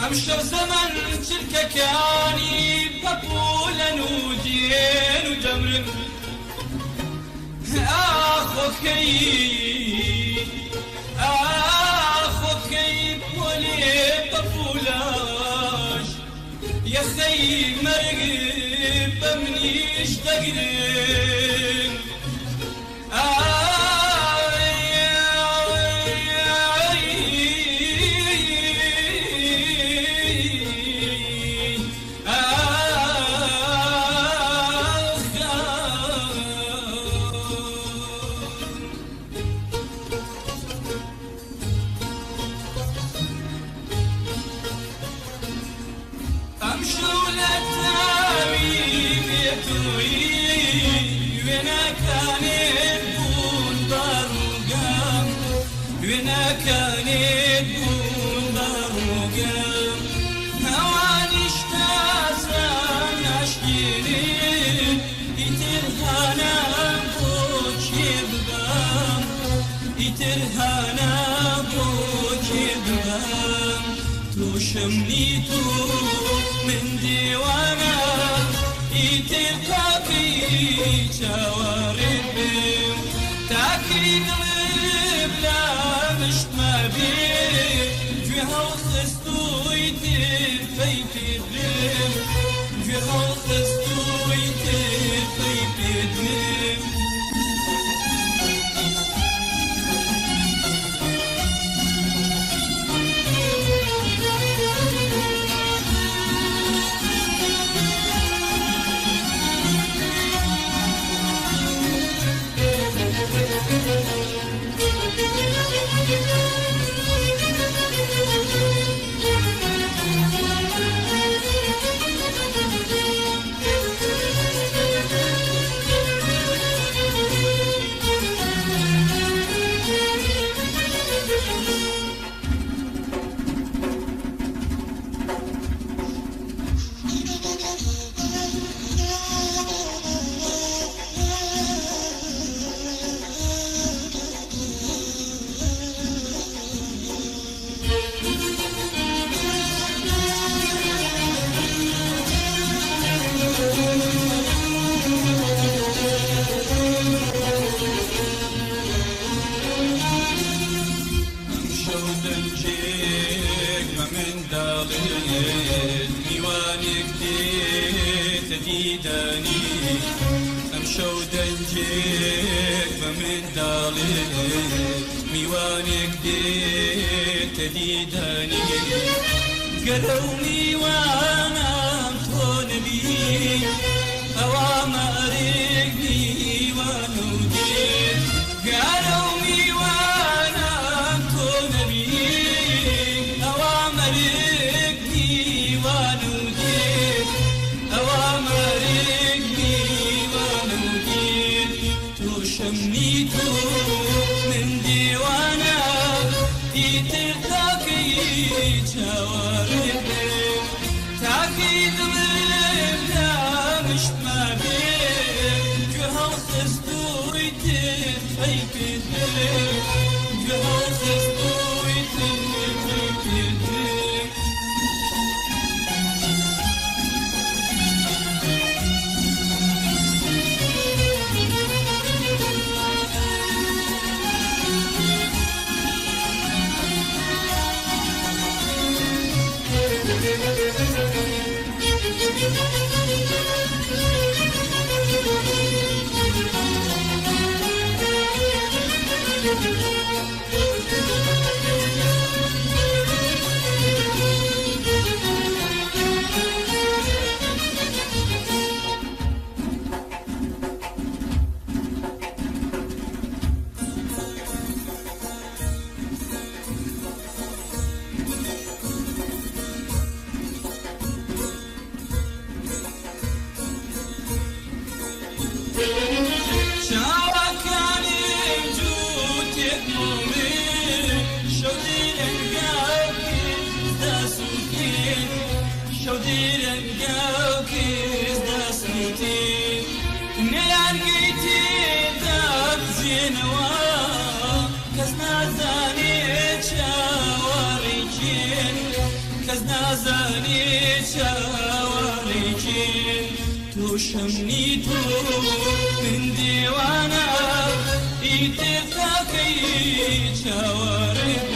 امشو زمن تلك كاني بقولا وجين وجمر اخوكي ولي بقولاش يا خي مرقب منيش تقدر وينا كانت بندر مقام هواني اشتازان اشكيرين يترهانا بوكي بغام يترهانا بوكي بغام توشمني تو من ديوانا يترقاقي جواربهم تاكيد لا مش ما بيه جوها وخستو يتر فيك الدم جوها وخستو يتر فيك الدم داني امشو دنجيك فمن دالي ميوانك ديت ديداني قالوا ميوانا مطون بي اوام اريقني ونوديت قالوا ميوانا مطون بي اوام اريقني ونوديت اوام شميتو من ديوانا يترتاقي جواربهم تاكيد من لا مش ما بين جوها وخستو يتر فيك الدم جوها وخستو يتر فيك الدم توشمني تو من ديوانا اتفاقي شوارب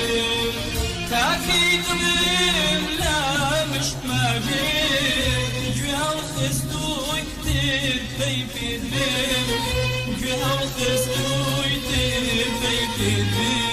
تاكيد من لا مش ما بين جوال خستوي تبي في البيت جوال خستوي تبي في البيت